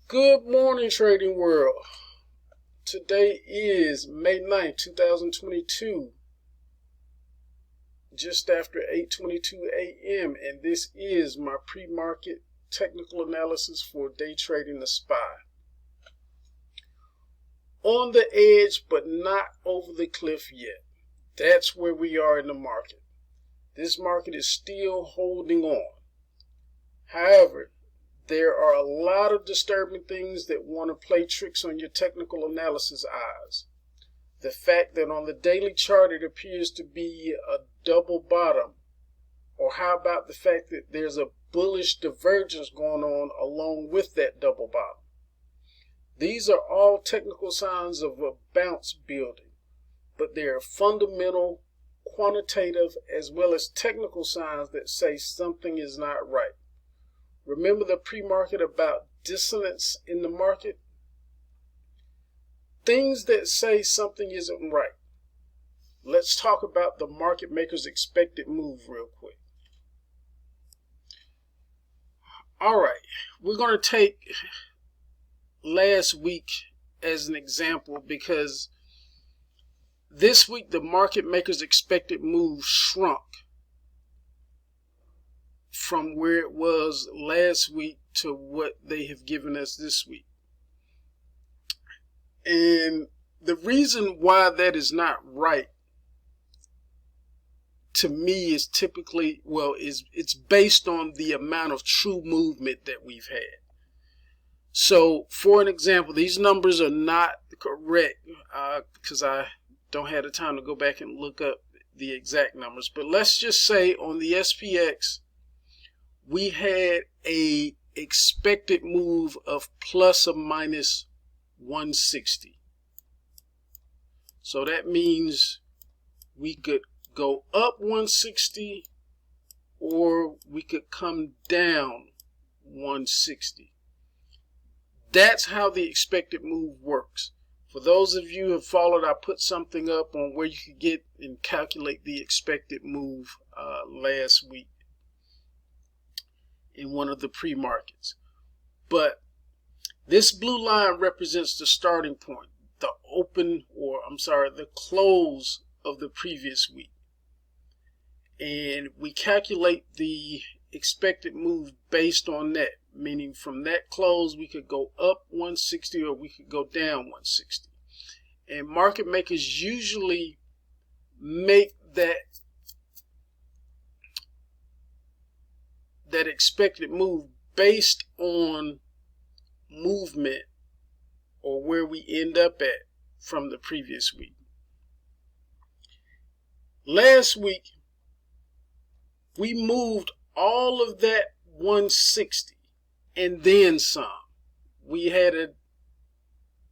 Good morning, trading world. Today is May 9th, 2022, just after 8:22 a.m., and this is my pre-market technical analysis for day trading the SPY. On the edge, but not over the cliff yet. That's where we are in the market. This market is still holding on. However, there are a lot of disturbing things that want to play tricks on your technical analysis eyes. The fact that on the daily chart it appears to be a double bottom, or how about the fact that there's a bullish divergence going on along with that double bottom. These are all technical signs of a bounce building, but they are fundamental, quantitative, as well as technical signs that say something is not right. Remember the pre-market about dissonance in the market? Things that say something isn't right. Let's talk about the market maker's expected move real quick. All right, we're going to take last week as an example because this week the market maker's expected move shrunk from where it was last week to what they have given us this week. And the reason why that is not right to me is typically, it's based on the amount of true movement that we've had. So for an example, these numbers are not correct because I don't have the time to go back and look up the exact numbers. But let's just say on the SPX, we had a expected move of plus or minus 160. So that means we could go up 160 or we could come down 160. That's how the expected move works. For those of you who have followed, I put something up on where you could get and calculate the expected move last week in one of the pre-markets. But this blue line represents the starting point, the close of the previous week. And we calculate the expected move based on that, meaning from that close we could go up 160 or we could go down 160. And market makers usually make that expected move based on movement or where we end up at from the previous week. Last week we moved all of that 160 and then some. We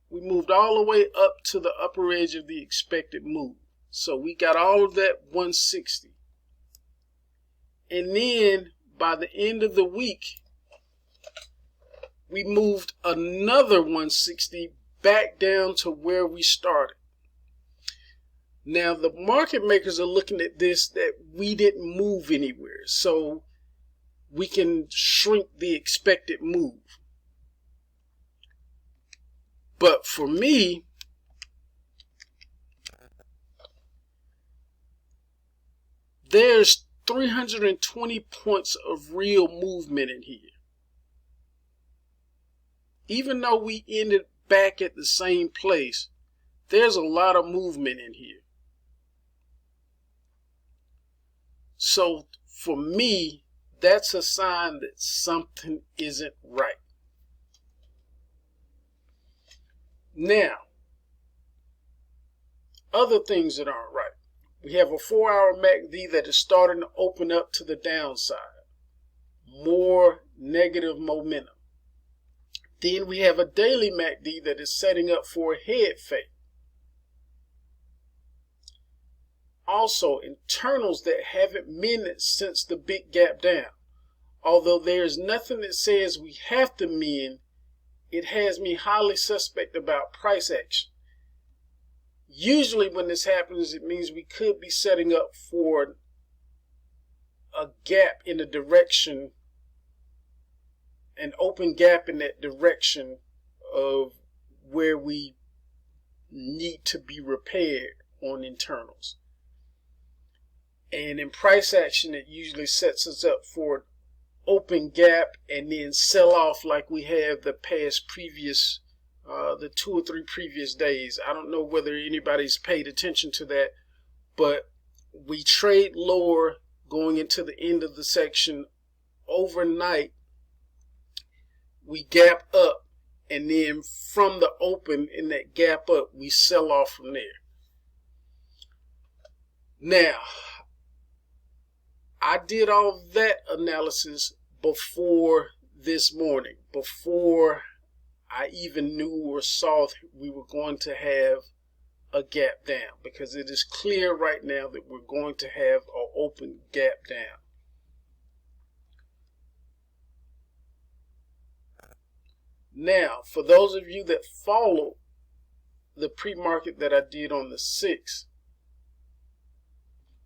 moved all the way up to the upper edge of the expected move. So we got all of that 160. And then by the end of the week, we moved another 160 back down to where we started. Now the market makers are looking at this that we didn't move anywhere, so we can shrink the expected move. But for me, there's 320 points of real movement in here. Even though we ended back at the same place, there's a lot of movement in here. So for me, that's a sign that something isn't right. Now, other things that aren't right. We have a 4-hour MACD that is starting to open up to the downside. More negative momentum. Then we have a daily MACD that is setting up for a head fake. Also, internals that haven't mended since the big gap down. Although there's nothing that says we have to mend, it has me highly suspect about price action. Usually when this happens, it means we could be setting up for a gap in the direction an open gap in that direction of where we need to be repaired on internals. And in price action, it usually sets us up for an open gap and then sell off like we have the the 2 or 3 previous days. I don't know whether anybody's paid attention to that, but we trade lower going into the end of the section. Overnight, we gap up, and then from the open in that gap up, we sell off from there. Now, I did all that analysis before this morning, before I even knew or saw we were going to have a gap down, because it is clear right now that we're going to have an open gap down. Now, for those of you that follow the pre-market that I did on the 6th,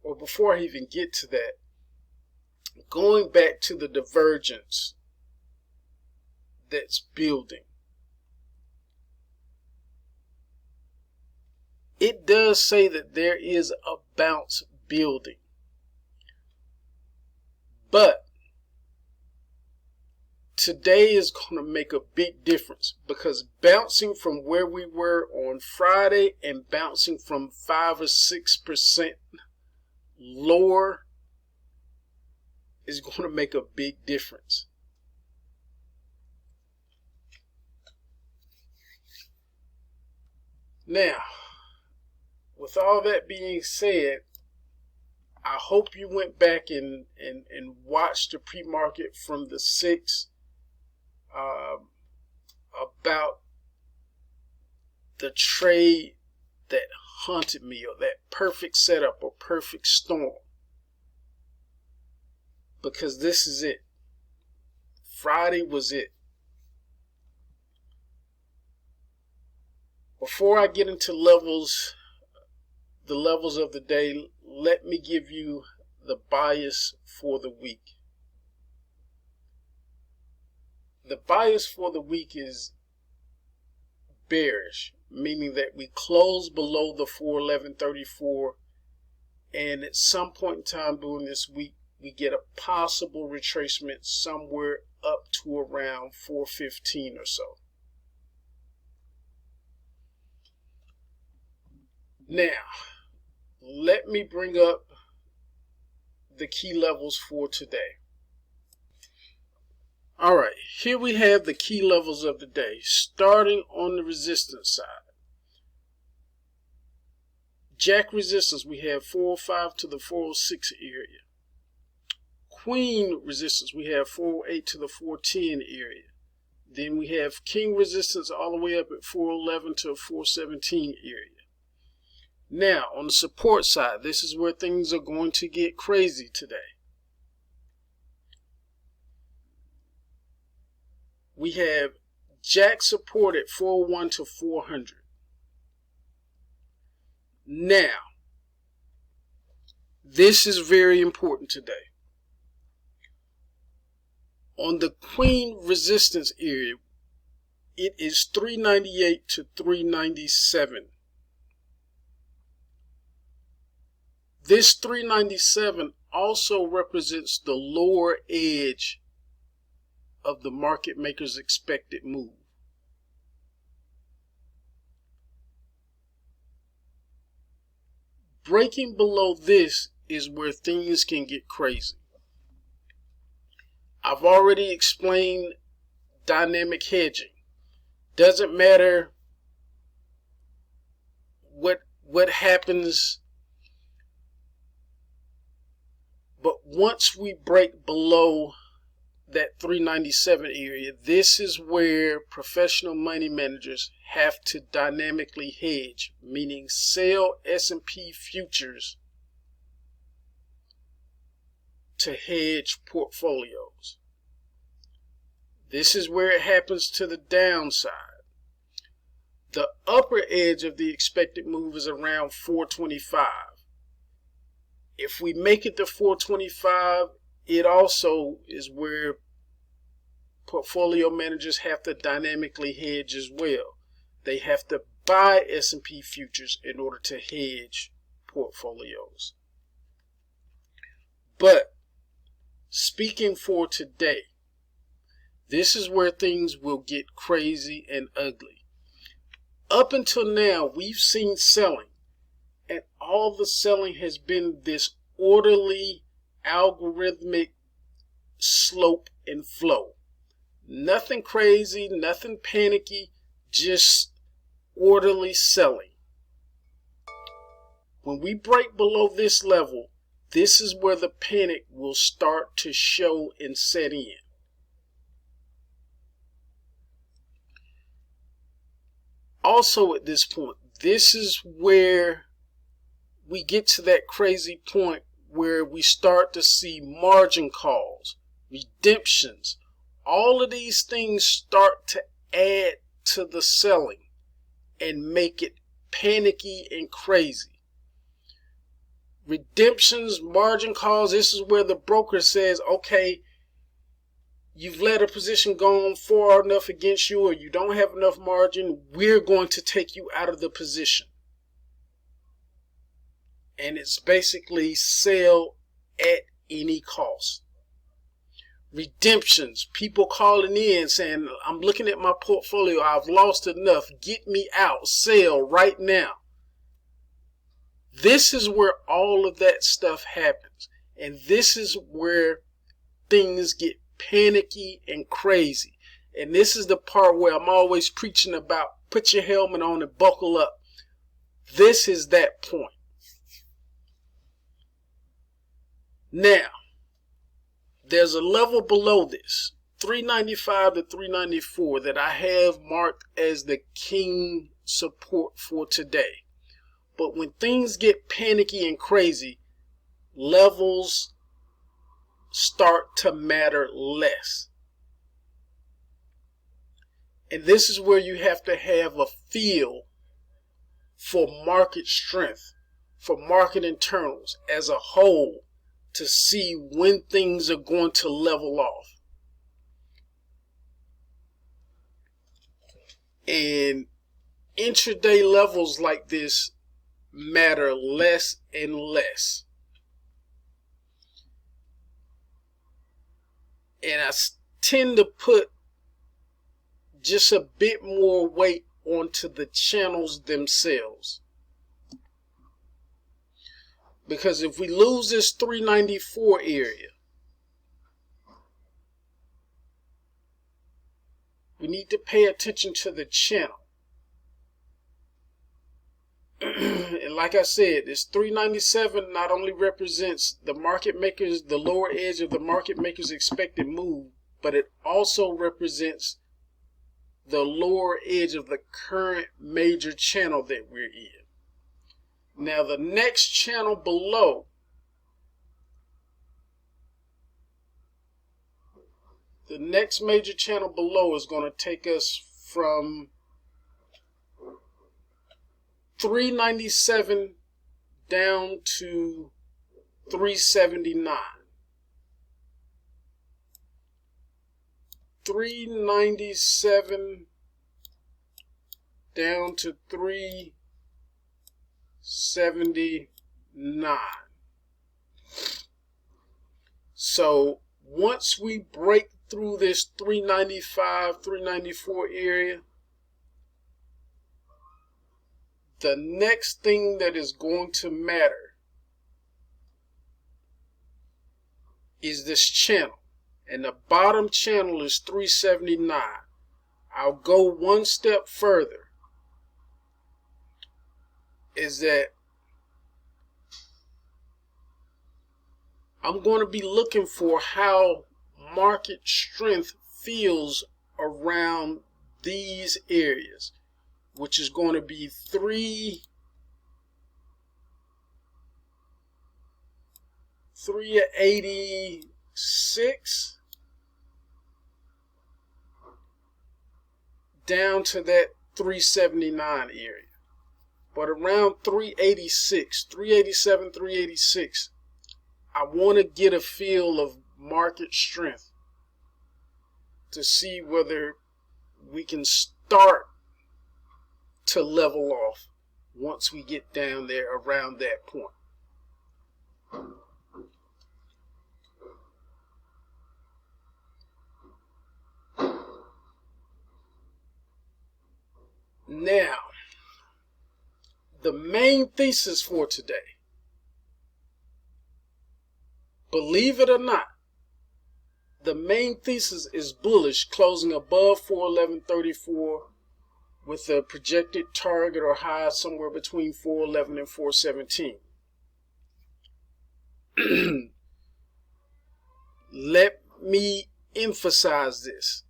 or before I even get to that, going back to the divergence that's building, it does say that there is a bounce building, but today is going to make a big difference, because bouncing from where we were on Friday and bouncing from 5 or 6% lower is going to make a big difference. Now, with all that being said, I hope you went back and watched the pre-market from the 6th about the trade that haunted me, or that perfect setup or perfect storm. Because this is it. Friday was it. Before I get into the levels of the day, let me give you the bias for the week. The bias for the week is bearish, meaning that we close below the 411.34, and at some point in time during this week, we get a possible retracement somewhere up to around 415 or so. Now, let me bring up the key levels for today. All right, here we have the key levels of the day, starting on the resistance side. Jack resistance, we have 405 to the 406 area. Queen resistance, we have 408 to the 410 area. Then we have king resistance all the way up at 411 to 417 area. Now, on the support side, this is where things are going to get crazy today. We have Jack support at 401 to 400. Now, this is very important today. On the Queen resistance area, it is 398 to 397. This 397 also represents the lower edge of the market maker's expected move. Breaking below this is where things can get crazy. I've already explained dynamic hedging. Doesn't matter what happens, but once we break below that 397 area, this is where professional money managers have to dynamically hedge, meaning sell S&P futures to hedge portfolios. This is where it happens to the downside. The upper edge of the expected move is around 425. If we make it to 425, it also is where portfolio managers have to dynamically hedge as well. They have to buy S&P futures in order to hedge portfolios. But speaking for today, this is where things will get crazy and ugly. Up until now, we've seen selling, and all the selling has been this orderly, algorithmic slope and flow. Nothing crazy, nothing panicky, just orderly selling. When we break below this level, this is where the panic will start to show and set in. Also at this point, this is where we get to that crazy point where we start to see margin calls, redemptions. All of these things start to add to the selling and make it panicky and crazy. Redemptions, margin calls, this is where the broker says, okay, you've let a position go on far enough against you, or you don't have enough margin, we're going to take you out of the position. And it's basically sell at any cost. Redemptions, people calling in saying, I'm looking at my portfolio, I've lost enough, get me out, sell right now. This is where all of that stuff happens. And this is where things get panicky and crazy. And this is the part where I'm always preaching about put your helmet on and buckle up. This is that point. Now, there's a level below this, 395 to 394, that I have marked as the king support for today. But when things get panicky and crazy, levels start to matter less. And this is where you have to have a feel for market strength, for market internals as a whole, to see when things are going to level off. And intraday levels like this matter less and less. And I tend to put just a bit more weight onto the channels themselves. Because if we lose this 394 area, we need to pay attention to the channel. And like I said, this 397 not only represents the market makers, the lower edge of the market makers' expected move, but it also represents the lower edge of the current major channel that we're in. Now the next channel below, the next major channel below is going to take us from 397 down to 379. 397 down to 379. So once we break through this 395, 394 area, the next thing that is going to matter is this channel. And the bottom channel is 379. I'll go one step further. Is that I'm going to be looking for how market strength feels around these areas, which is going to be 386 down to that 379 area. But around 386, 387, 386, I want to get a feel of market strength. to see whether we can start to level off once we get down there around that point. Now, the main thesis for today, believe it or not, the main thesis is bullish, closing above 411.34 with a projected target or high somewhere between 411 and 417. Let me emphasize this.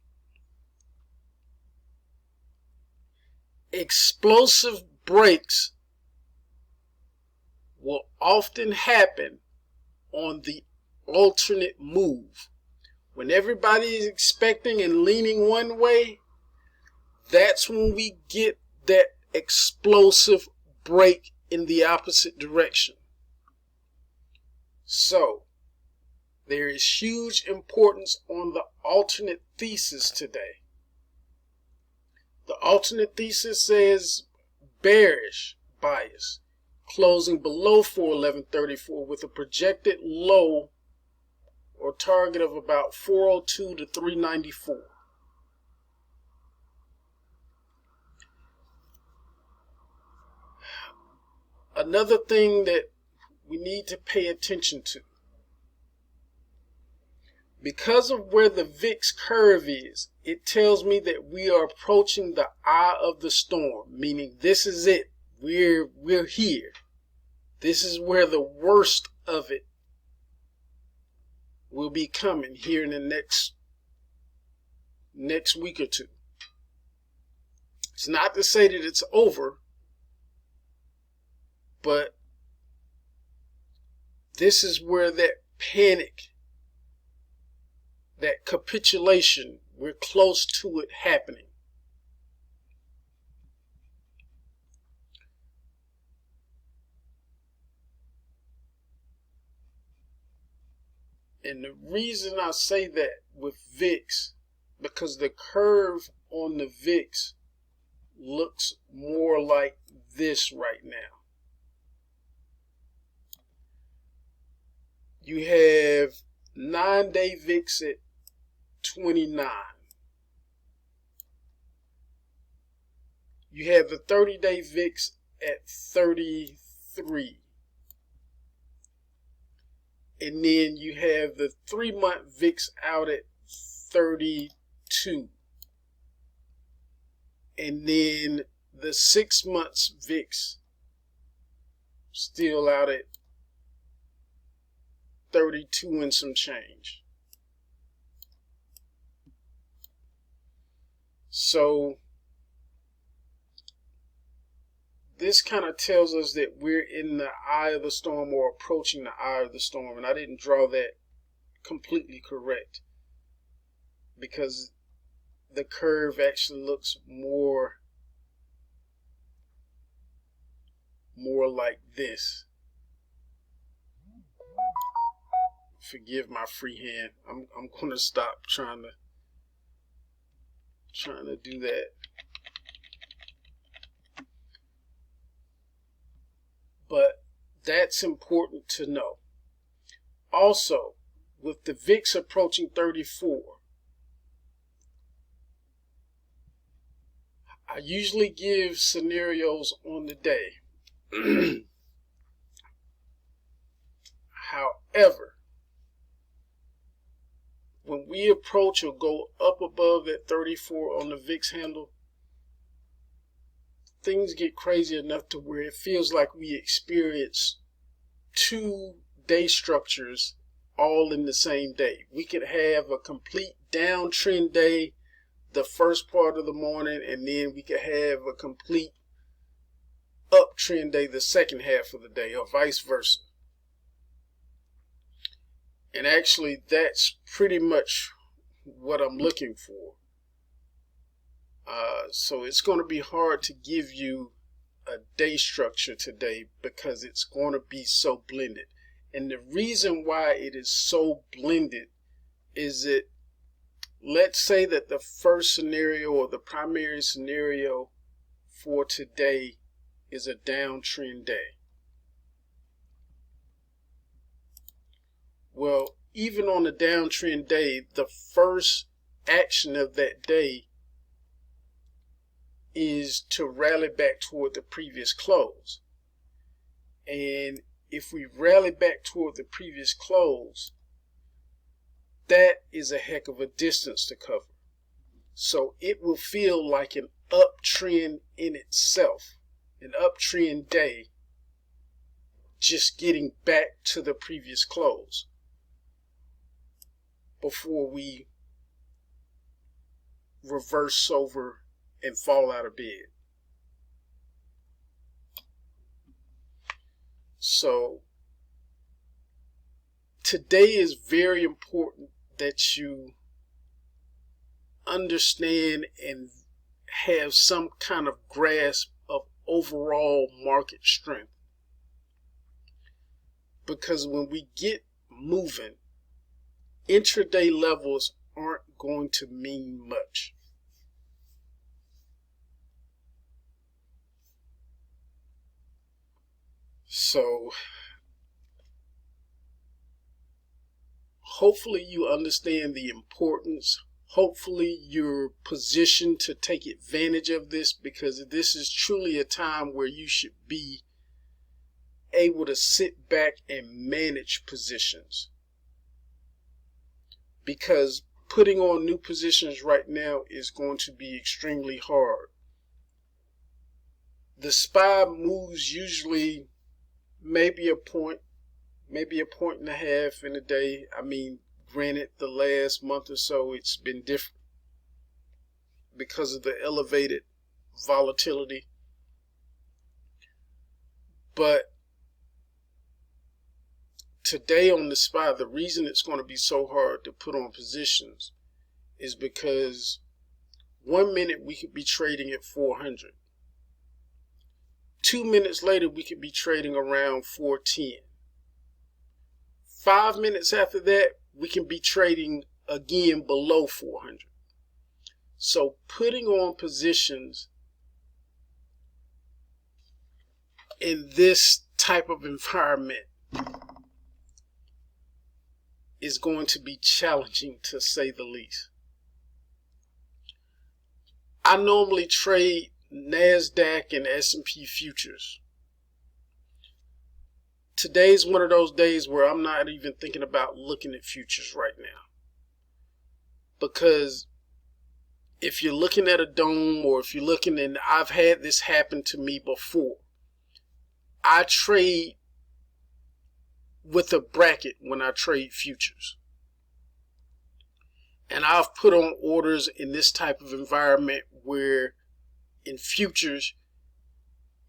Explosive breaks will often happen on the alternate move. When everybody is expecting and leaning one way, that's when we get that explosive break in the opposite direction. So, there is huge importance on the alternate thesis today. The alternate thesis says bearish bias, closing below 411.34 with a projected low or target of about 402 to 394. Another thing that we need to pay attention to, because of where the VIX curve is, it tells me that we are approaching the eye of the storm, meaning this is it. We're here. This is where the worst of it will be coming here in the next week or two. It's not to say that it's over, but this is where that panic, that capitulation, we're close to it happening. And the reason I say that with VIX, because the curve on the VIX looks more like this right now. You have 9-day VIX at 29. You have the 30-day VIX at 33. And then you have the 3-month VIX out at 32. And then the 6 months VIX still out at 32 and some change. So this kind of tells us that we're in the eye of the storm or approaching the eye of the storm. And I didn't draw that completely correct because the curve actually looks more like this. Forgive my freehand. I'm going to stop trying to do that. But that's important to know. Also, with the VIX approaching 34, I usually give scenarios on the day. However, when we approach or go up above that 34 on the VIX handle, things get crazy enough to where it feels like we experience 2 day structures all in the same day. We could have a complete downtrend day the first part of the morning, and then we could have a complete uptrend day the second half of the day, or vice versa. And actually, that's pretty much what I'm looking for. So it's going to be hard to give you a day structure today because it's going to be so blended. And the reason why it is so blended is that let's say that the first scenario or the primary scenario for today is a downtrend day. Well, even on a downtrend day, the first action of that day is to rally back toward the previous close. And if we rally back toward the previous close, that is a heck of a distance to cover. So it will feel like an uptrend in itself, an uptrend day, just getting back to the previous close before we reverse over and fall out of bed. So today is very important that you understand and have some kind of grasp of overall market strength. Because when we get moving, intraday levels aren't going to mean much. So hopefully you understand the importance. Hopefully you're positioned to take advantage of this, because this is truly a time where you should be able to sit back and manage positions. Because putting on new positions right now is going to be extremely hard. The SPY moves usually maybe a point and a half in a day. I mean, granted, the last month or so it's been different because of the elevated volatility. But today on the SPY, the reason it's going to be so hard to put on positions is because 1 minute we could be trading at 400. 2 minutes later we could be trading around 410. 5 minutes after that we can be trading again below 400. So putting on positions in this type of environment is going to be challenging, to say the least. I normally trade NASDAQ and S&P futures. Today's one of those days where I'm not even thinking about looking at futures right now. Because if you're looking at a dome, or if you're looking, and I've had this happen to me before, I trade with a bracket when I trade futures. And I've put on orders in this type of environment where in futures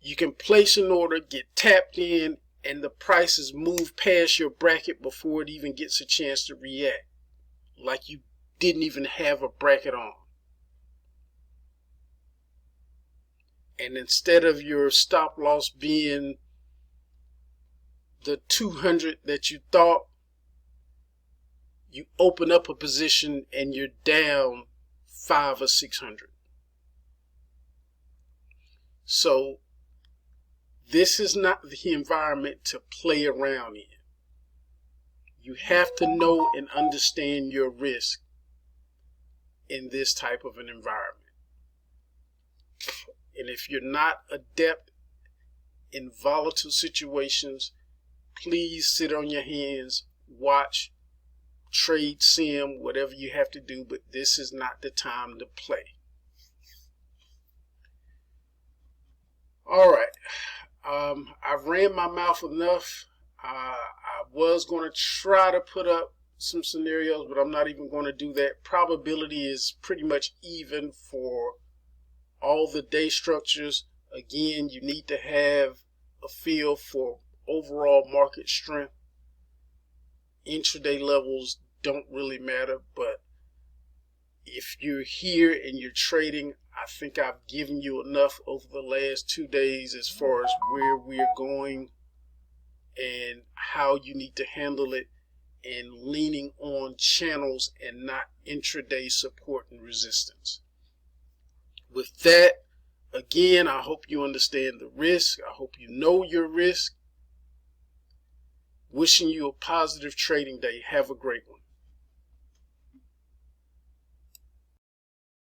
you can place an order, get tapped in, and the prices move past your bracket before it even gets a chance to react, like you didn't even have a bracket on. And instead of your stop loss being the 200 that you thought, you open up a position and you're down 500 or 600. So this is not the environment to play around in. You have to know and understand your risk in this type of an environment. And if you're not adept in volatile situations, please sit on your hands, watch, trade sim, whatever you have to do, but this is not the time to play. All right. I've ran my mouth enough. I was going to try to put up some scenarios, but I'm not even going to do that. Probability is pretty much even for all the day structures. Again, you need to have a feel for overall market strength. Intraday levels don't really matter, but if you're here and you're trading, I think I've given you enough over the last 2 days as far as where we're going and how you need to handle it and leaning on channels and not intraday support and resistance. With that, again, I hope you understand the risk. I hope you know your risk. Wishing you a positive trading day. Have a great one.